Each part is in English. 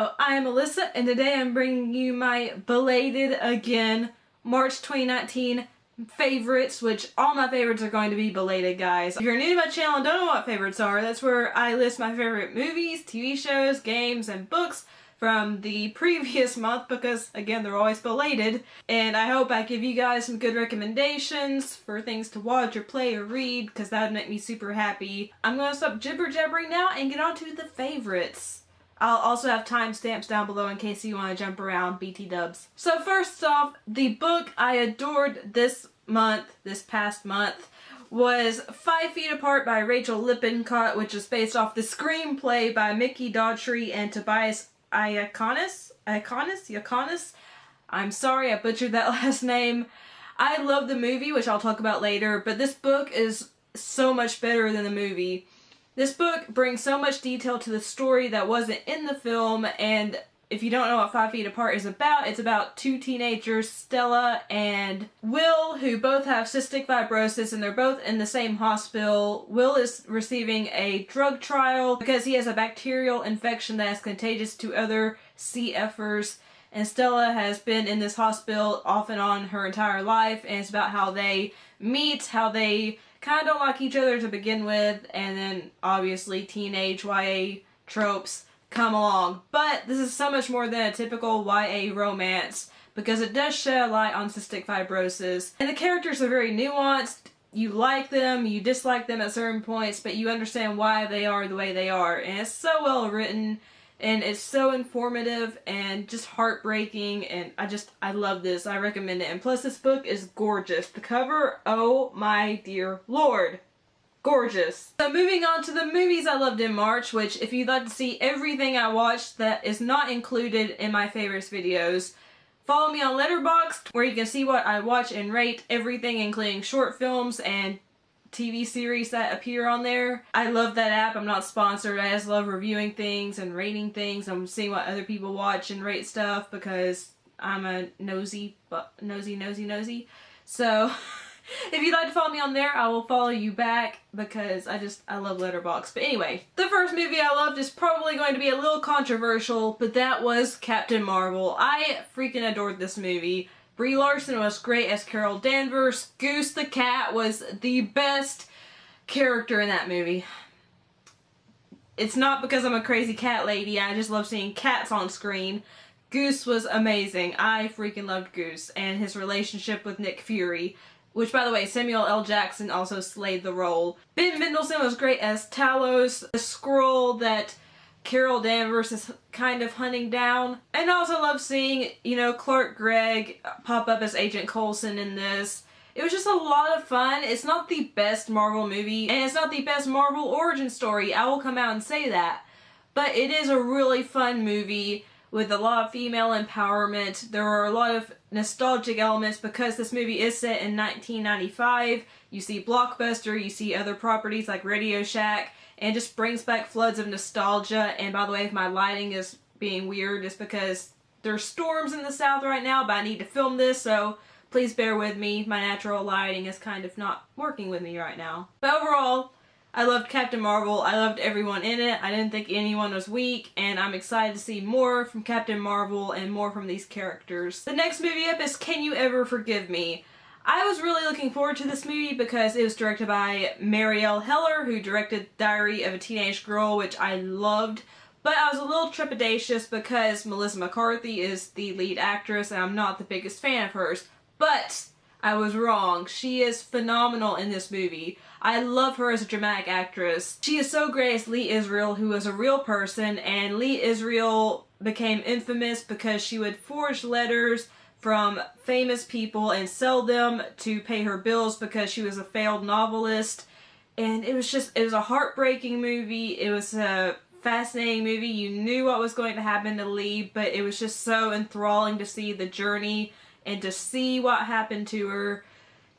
Hello, I am Alyssa, and today I'm bringing you my belated again March 2019 favorites, which all my favorites are going to be belated, guys. If you're new to my channel and don't know what favorites are, that's where I list my favorite movies, TV shows, games, and books from the previous month because, again, they're always belated. And I hope I give you guys some good recommendations for things to watch or play or read because that would make me super happy. I'm going to stop jibber-jabbering now and get on to the favorites. I'll also have timestamps down below in case you want to jump around, BT dubs. So first off, the book I adored this past month, was 5 Feet Apart by Rachel Lippincott, which is based off the screenplay by Mickey Daughtry and Tobias Iaconis? I'm sorry, I butchered that last name. I love the movie, which I'll talk about later, but this book is so much better than the movie. This book brings so much detail to the story that wasn't in the film, and if you don't know what 5 Feet Apart is about, it's about two teenagers, Stella and Will, who both have cystic fibrosis, and they're both in the same hospital. Will is receiving a drug trial because he has a bacterial infection that is contagious to other CFers, and Stella has been in this hospital off and on her entire life, and it's about how they meet, how they kind of don't like each other to begin with, and then obviously teenage YA tropes come along. But this is so much more than a typical YA romance because it does shed a light on cystic fibrosis, and the characters are very nuanced. You like them, you dislike them at certain points, but you understand why they are the way they are, and it's so well written. And it's so informative and just heartbreaking, and I love this. I recommend it. And plus this book is gorgeous. The cover, oh my dear lord. Gorgeous. So moving on to the movies I loved in March, which if you'd like to see everything I watched that is not included in my favorites videos, follow me on Letterboxd where you can see what I watch and rate everything, including short films and TV series that appear on there. I love that app. I'm not sponsored. I just love reviewing things and rating things. I'm seeing what other people watch and rate stuff because I'm a nosy. So if you'd like to follow me on there, I will follow you back because I love Letterboxd. But anyway, the first movie I loved is probably going to be a little controversial, but that was Captain Marvel. I freaking adored this movie. Brie Larson was great as Carol Danvers. Goose the cat was the best character in that movie. It's not because I'm a crazy cat lady, I just love seeing cats on screen. Goose was amazing. I freaking loved Goose and his relationship with Nick Fury, which, by the way, Samuel L. Jackson also slayed the role. Ben Mendelsohn was great as Talos, the Skrull that Carol Danvers is kind of hunting down. And I also love seeing, Clark Gregg pop up as Agent Coulson in this. It was just a lot of fun. It's not the best Marvel movie, and it's not the best Marvel origin story. I will come out and say that. But it is a really fun movie with a lot of female empowerment. There are a lot of nostalgic elements because this movie is set in 1995. You see Blockbuster, you see other properties like Radio Shack, and just brings back floods of nostalgia. And by the way, if my lighting is being weird, it's because there's storms in the south right now, but I need to film this, so please bear with me. My natural lighting is kind of not working with me right now. But overall, I loved Captain Marvel. I loved everyone in it. I didn't think anyone was weak, and I'm excited to see more from Captain Marvel and more from these characters. The next movie up is Can You Ever Forgive Me? I was really looking forward to this movie because it was directed by Marielle Heller, who directed Diary of a Teenage Girl, which I loved. But I was a little trepidatious because Melissa McCarthy is the lead actress and I'm not the biggest fan of hers. But I was wrong. She is phenomenal in this movie. I love her as a dramatic actress. She is so great as Lee Israel, who is a real person, and Lee Israel became infamous because she would forge letters from famous people and sell them to pay her bills because she was a failed novelist. And it was a heartbreaking movie. It was a fascinating movie. You knew what was going to happen to Lee, but it was just so enthralling to see the journey and to see what happened to her.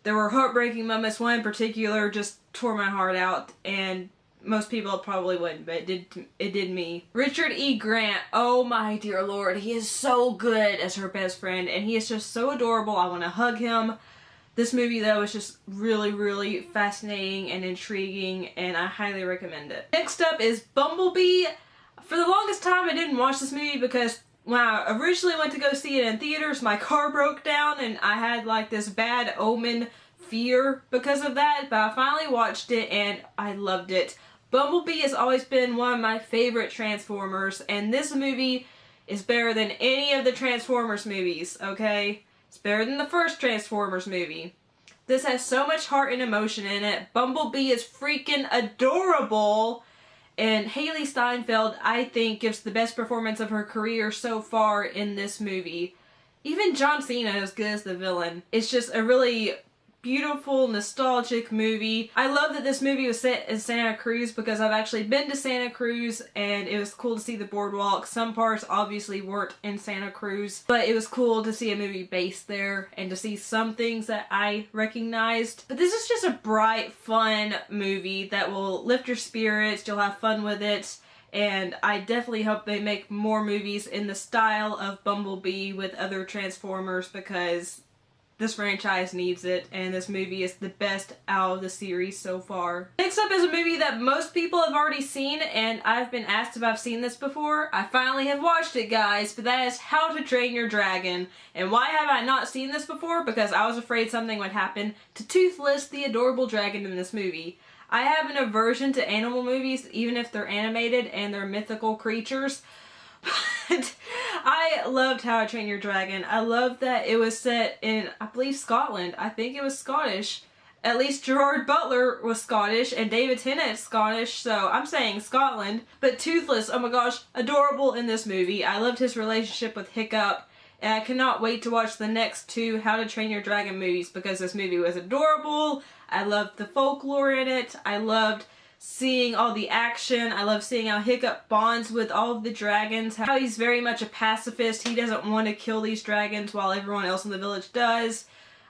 There were heartbreaking moments. One in particular just tore my heart out, and most people probably wouldn't, but it did me. Richard E. Grant, oh my dear lord, he is so good as her best friend, and he is just so adorable. I want to hug him. This movie, though, is just really, really fascinating and intriguing, and I highly recommend it. Next up is Bumblebee For the longest time I didn't watch this movie because when I originally went to go see it in theaters, my car broke down and I had like this bad omen fear because of that, but I finally watched it and I loved it. Bumblebee has always been one of my favorite Transformers, and this movie is better than any of the Transformers movies, okay? It's better than the first Transformers movie. This has so much heart and emotion in it. Bumblebee is freaking adorable. And Haley Steinfeld, I think, gives the best performance of her career so far in this movie. Even John Cena is good as the villain. It's just a really beautiful, nostalgic movie. I love that this movie was set in Santa Cruz because I've actually been to Santa Cruz and it was cool to see the boardwalk. Some parts obviously weren't in Santa Cruz, but it was cool to see a movie based there and to see some things that I recognized. But this is just a bright, fun movie that will lift your spirits. You'll have fun with it. And I definitely hope they make more movies in the style of Bumblebee with other Transformers because this franchise needs it, and this movie is the best out of the series so far. Next up is a movie that most people have already seen, and I've been asked if I've seen this before. I finally have watched it, guys, but that is How to Train Your Dragon. And why have I not seen this before? Because I was afraid something would happen to Toothless, the adorable dragon in this movie. I have an aversion to animal movies, even if they're animated and they're mythical creatures. But I loved How to Train Your Dragon. I loved that it was set in, I believe, Scotland. I think it was Scottish. At least Gerard Butler was Scottish and David Tennant's Scottish, so I'm saying Scotland. But Toothless, oh my gosh, adorable in this movie. I loved his relationship with Hiccup, and I cannot wait to watch the next two How to Train Your Dragon movies because this movie was adorable. I loved the folklore in it. I loved seeing all the action. I love seeing how Hiccup bonds with all of the dragons, how he's very much a pacifist. He doesn't want to kill these dragons while everyone else in the village does.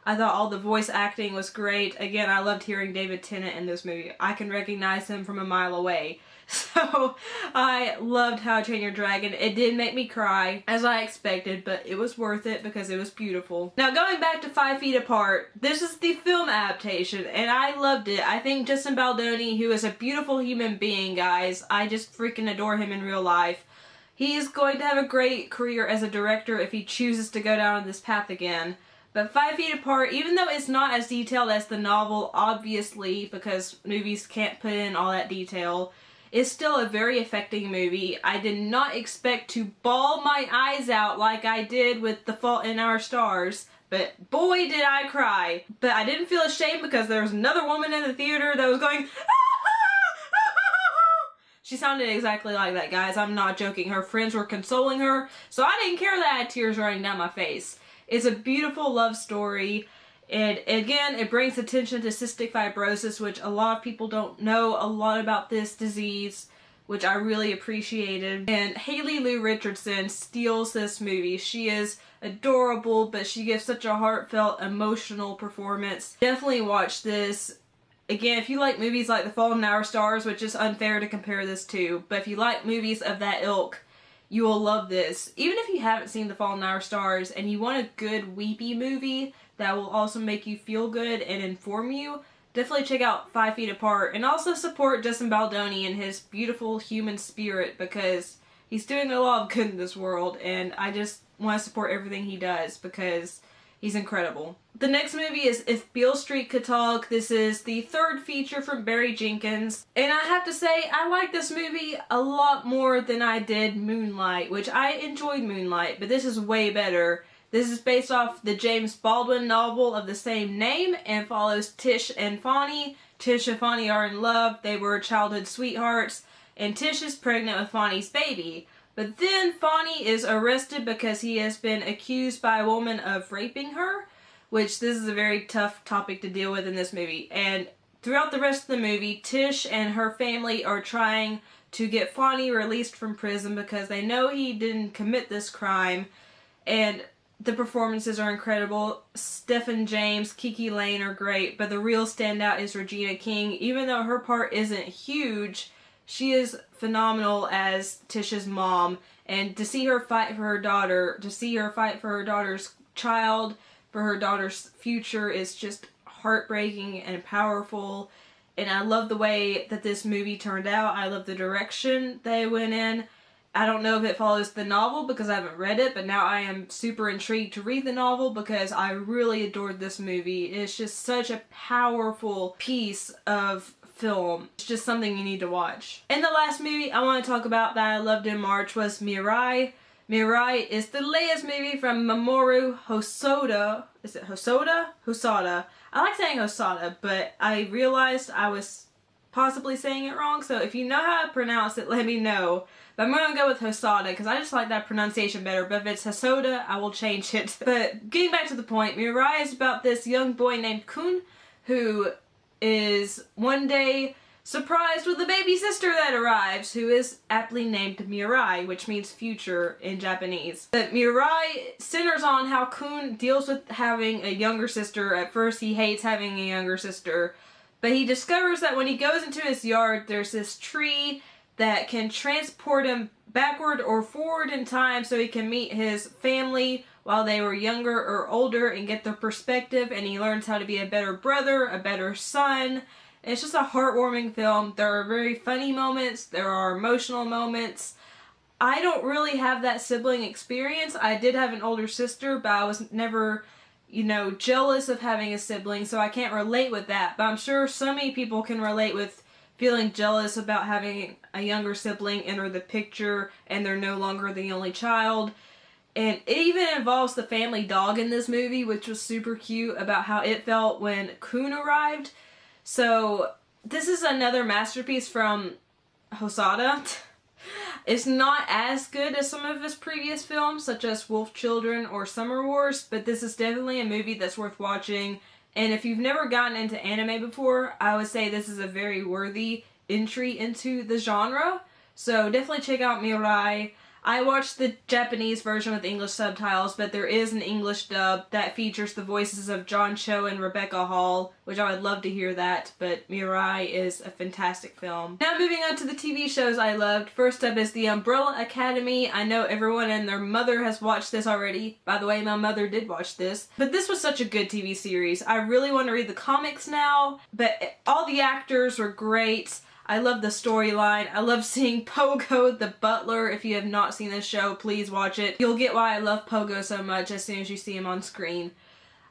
I thought all the voice acting was great. Again, I loved hearing David Tennant in this movie. I can recognize him from a mile away. So, I loved How to Train Your Dragon. It did make me cry, as I expected, but it was worth it because it was beautiful. Now, going back to 5 Feet Apart, this is the film adaptation, and I loved it. I think Justin Baldoni, who is a beautiful human being, guys, I just freaking adore him in real life. He is going to have a great career as a director if he chooses to go down this path again. But 5 Feet Apart, even though it's not as detailed as the novel, obviously, because movies can't put in all that detail, it's still a very affecting movie. I did not expect to bawl my eyes out like I did with The Fault in Our Stars, but boy did I cry. But I didn't feel ashamed because there was another woman in the theater that was going, she sounded exactly like that, guys. I'm not joking. Her friends were consoling her, so I didn't care that I had tears running down my face. It's a beautiful love story. And again, it brings attention to cystic fibrosis, which a lot of people don't know a lot about this disease, which I really appreciated. And Haley Lou Richardson steals this movie. She is adorable, but she gives such a heartfelt, emotional performance. Definitely watch this. Again, if you like movies like The Fault in Our Stars, which is unfair to compare this to, but if you like movies of that ilk, you will love this. Even if you haven't seen The Fault in Our Stars and you want a good weepy movie that will also make you feel good and inform you, definitely check out 5 Feet Apart. And also support Justin Baldoni and his beautiful human spirit because he's doing a lot of good in this world and I just want to support everything he does because he's incredible. The next movie is If Beale Street Could Talk. This is the third feature from Barry Jenkins. And I have to say, I like this movie a lot more than I did Moonlight, which I enjoyed Moonlight, but this is way better. This is based off the James Baldwin novel of the same name and follows Tish and Fonnie. Tish and Fonnie are in love. They were childhood sweethearts, and Tish is pregnant with Fonnie's baby. But then Fonnie is arrested because he has been accused by a woman of raping her, which this is a very tough topic to deal with in this movie. And throughout the rest of the movie, Tish and her family are trying to get Fonnie released from prison because they know he didn't commit this crime. And the performances are incredible. Stephen James, Kiki Lane are great, but the real standout is Regina King. Even though her part isn't huge, she is phenomenal as Tish's mom. And to see her fight for her daughter, to see her fight for her daughter's child, for her daughter's future is just heartbreaking and powerful. And I love the way that this movie turned out. I love the direction they went in. I don't know if it follows the novel because I haven't read it, but now I am super intrigued to read the novel because I really adored this movie. It's just such a powerful piece of film. It's just something you need to watch. And the last movie I want to talk about that I loved in March was Mirai. Mirai is the latest movie from Mamoru Hosoda. Is it Hosoda? Hosoda. I like saying Hosoda, but I realized I was possibly saying it wrong, so if you know how to pronounce it, let me know. But I'm gonna go with Hosoda because I just like that pronunciation better, but if it's Hosoda, I will change it. But getting back to the point, Mirai is about this young boy named Kun who is one day surprised with a baby sister that arrives, who is aptly named Mirai, which means future in Japanese. But Mirai centers on how Kun deals with having a younger sister. At first he hates having a younger sister, but he discovers that when he goes into his yard, there's this tree that can transport him backward or forward in time so he can meet his family while they were younger or older and get their perspective, and he learns how to be a better brother, a better son. It's just a heartwarming film. There are very funny moments, there are emotional moments. I don't really have that sibling experience. I did have an older sister, but I was never, you know, jealous of having a sibling, so I can't relate with that. But I'm sure so many people can relate with feeling jealous about having a younger sibling enter the picture and they're no longer the only child. And it even involves the family dog in this movie, which was super cute, about how it felt when Kun arrived. So this is another masterpiece from Hosoda. It's not as good as some of his previous films, such as Wolf Children or Summer Wars, but this is definitely a movie that's worth watching. And if you've never gotten into anime before, I would say this is a very worthy entry into the genre. So definitely check out Mirai. I watched the Japanese version with English subtitles, but there is an English dub that features the voices of John Cho and Rebecca Hall, which I would love to hear that, but Mirai is a fantastic film. Now moving on to the TV shows I loved. First up is The Umbrella Academy. I know everyone and their mother has watched this already. By the way, my mother did watch this. But this was such a good TV series. I really want to read the comics now, but all the actors were great. I love the storyline. I love seeing Pogo the butler. If you have not seen this show, please watch it. You'll get why I love Pogo so much as soon as you see him on screen.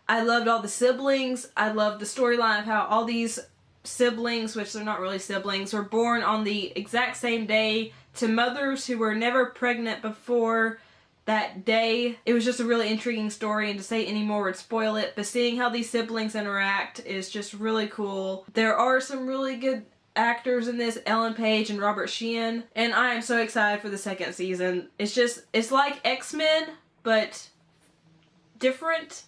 I loved all the siblings. I loved the storyline of how all these siblings, which they're not really siblings, were born on the exact same day to mothers who were never pregnant before that day. It was just a really intriguing story, and to say any more would spoil it, but seeing how these siblings interact is just really cool. There are some really good actors in this, Ellen Page and Robert Sheehan, and I am so excited for the second season. It's like X-Men, but different.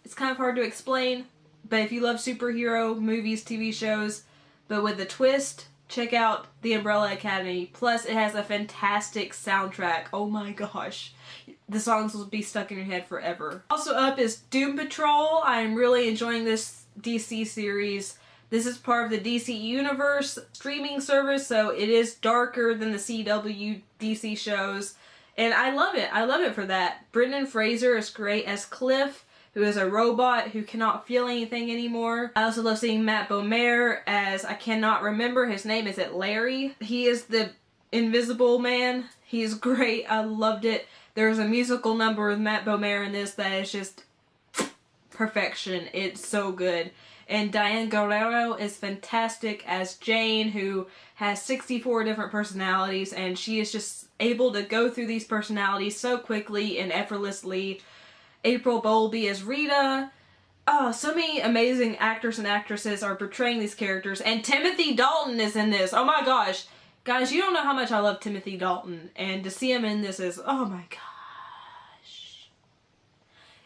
It's kind of hard to explain, but if you love superhero movies, TV shows, but with a twist, check out The Umbrella Academy. Plus, it has a fantastic soundtrack. Oh my gosh. The songs will be stuck in your head forever. Also up is Doom Patrol. I am really enjoying this DC series. This is part of the DC Universe streaming service, so it is darker than the CW DC shows. And I love it. I love it for that. Brendan Fraser is great as Cliff, who is a robot who cannot feel anything anymore. I also love seeing Matt Bomer as, I cannot remember his name. Is it Larry? He is the Invisible Man. He's great. I loved it. There's a musical number with Matt Bomer in this that is just perfection. It's so good. And Diane Guerrero is fantastic as Jane, who has 64 different personalities, and she is just able to go through these personalities so quickly and effortlessly. April Bowlby as Rita. Oh, so many amazing actors and actresses are portraying these characters, and Timothy Dalton is in this. Oh my gosh. Guys, you don't know how much I love Timothy Dalton, and to see him in this is, oh my gosh.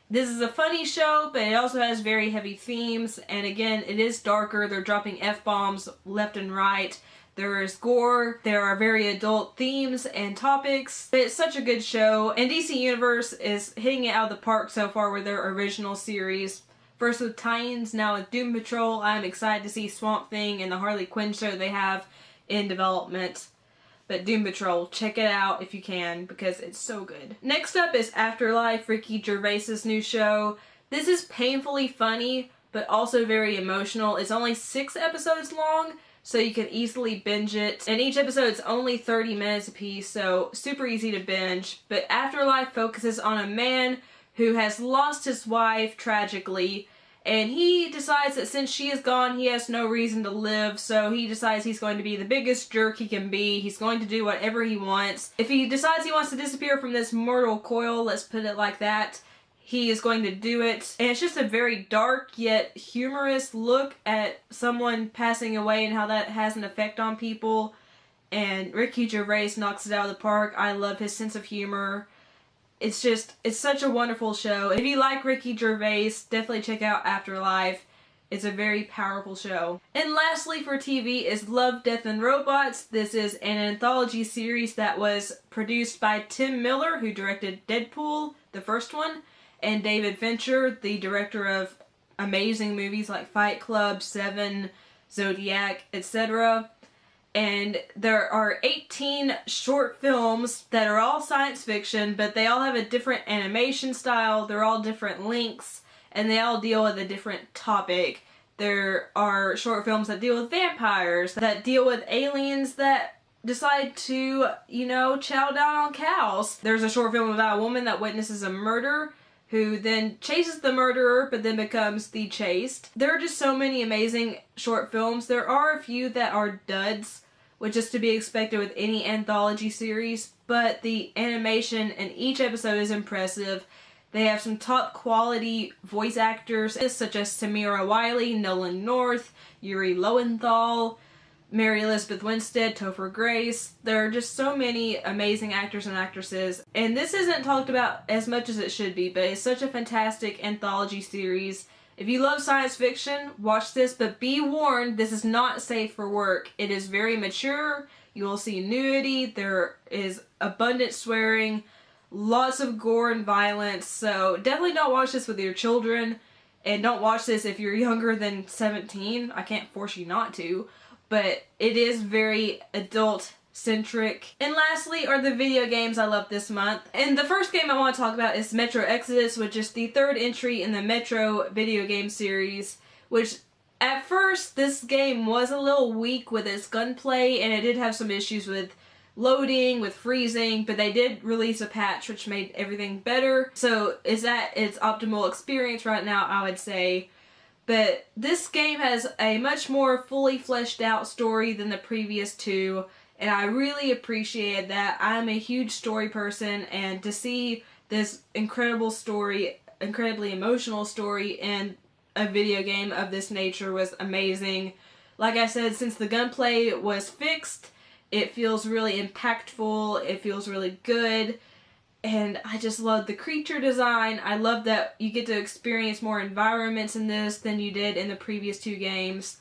This is a funny show, but it also has very heavy themes, and again, it is darker. They're dropping F-bombs left and right. There is gore, there are very adult themes and topics, but it's such a good show, and DC Universe is hitting it out of the park so far with their original series. First with tie-ins, now with Doom Patrol. I'm excited to see Swamp Thing and the Harley Quinn show they have in development. But Doom Patrol, check it out if you can, because it's so good. Next up is Afterlife, Ricky Gervais's new show. This is painfully funny, but also very emotional. It's only 6 episodes long, so you can easily binge it. And each episode is only 30 minutes apiece, so super easy to binge. But Afterlife focuses on a man who has lost his wife tragically, and he decides that since she is gone, he has no reason to live, so he decides he's going to be the biggest jerk he can be. He's going to do whatever he wants. If he decides he wants to disappear from this mortal coil, let's put it like that, he is going to do it. And it's just a very dark yet humorous look at someone passing away and how that has an effect on people. And Ricky Gervais knocks it out of the park. I love his sense of humor. It's such a wonderful show. If you like Ricky Gervais, definitely check out Afterlife. It's a very powerful show. And lastly for TV is Love, Death, and Robots. This is an anthology series that was produced by Tim Miller, who directed Deadpool, the first one, and David Fincher, the director of amazing movies like Fight Club, Seven, Zodiac, etc. And there are 18 short films that are all science fiction, but they all have a different animation style, they're all different lengths, and they all deal with a different topic. There are short films that deal with vampires, that deal with aliens that decide to, chow down on cows. There's a short film about a woman that witnesses a murder, who then chases the murderer, but then becomes the chased. There are just so many amazing short films. There are a few that are duds, which is to be expected with any anthology series, but the animation in each episode is impressive. They have some top quality voice actors, such as Samira Wiley, Nolan North, Yuri Lowenthal, Mary Elizabeth Winstead, Topher Grace. There are just so many amazing actors and actresses. And this isn't talked about as much as it should be, but it's such a fantastic anthology series. If you love science fiction, watch this, but be warned, this is not safe for work. It is very mature. You will see nudity. There is abundant swearing, lots of gore and violence. So definitely don't watch this with your children. And don't watch this if you're younger than 17. I can't force you not to. But it is very adult-centric. And lastly are the video games I love this month. And the first game I want to talk about is Metro Exodus, which is the third entry in the Metro video game series, which at first this game was a little weak with its gunplay, and it did have some issues with loading, with freezing, but they did release a patch which made everything better. So it's at its optimal experience right now, I would say. But this game has a much more fully fleshed out story than the previous two, and I really appreciated that. I'm a huge story person, and to see this incredible story, incredibly emotional story in a video game of this nature was amazing. Like I said, since the gunplay was fixed, it feels really impactful, it feels really good. And I just love the creature design. I love that you get to experience more environments in this than you did in the previous two games.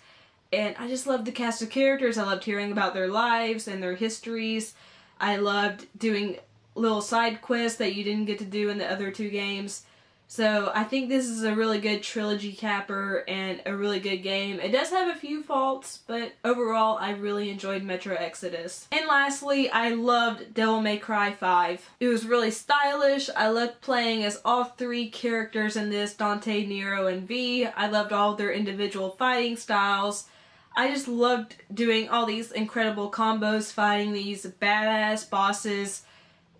And I just love the cast of characters. I loved hearing about their lives and their histories. I loved doing little side quests that you didn't get to do in the other two games. So I think this is a really good trilogy capper and a really good game. It does have a few faults, but overall I really enjoyed Metro Exodus. And lastly, I loved Devil May Cry 5. It was really stylish. I loved playing as all three characters in this, Dante, Nero, and V. I loved all their individual fighting styles. I just loved doing all these incredible combos, fighting these badass bosses,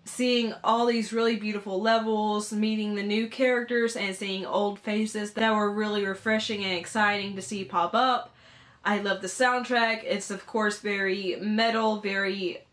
seeing all these really beautiful levels, meeting the new characters, and seeing old faces that were really refreshing and exciting to see pop up. I love the soundtrack. It's of course very metal, very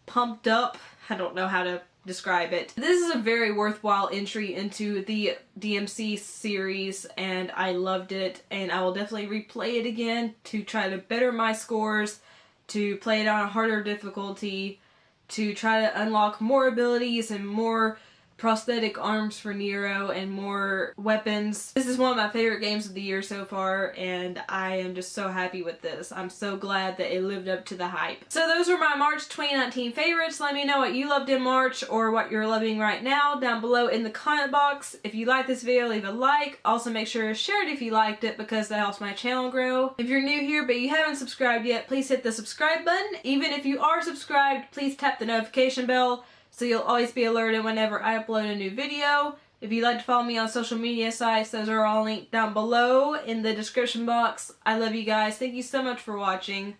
pumped up. I don't know how to describe it. This is a very worthwhile entry into the DMC series, and I loved it, and I will definitely replay it again to try to better my scores, to play it on a harder difficulty, to try to unlock more abilities and more prosthetic arms for Nero and more weapons. This is one of my favorite games of the year so far, and I am just so happy with this. I'm so glad that it lived up to the hype. So those were my March 2019 favorites. Let me know what you loved in March or what you're loving right now down below in the comment box. If you like this video, leave a like. Also make sure to share it if you liked it, because that helps my channel grow. If you're new here but you haven't subscribed yet, please hit the subscribe button. Even if you are subscribed, please tap the notification bell so you'll always be alerted whenever I upload a new video. If you'd like to follow me on social media sites, those are all linked down below in the description box. I love you guys. Thank you so much for watching.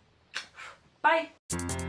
Bye!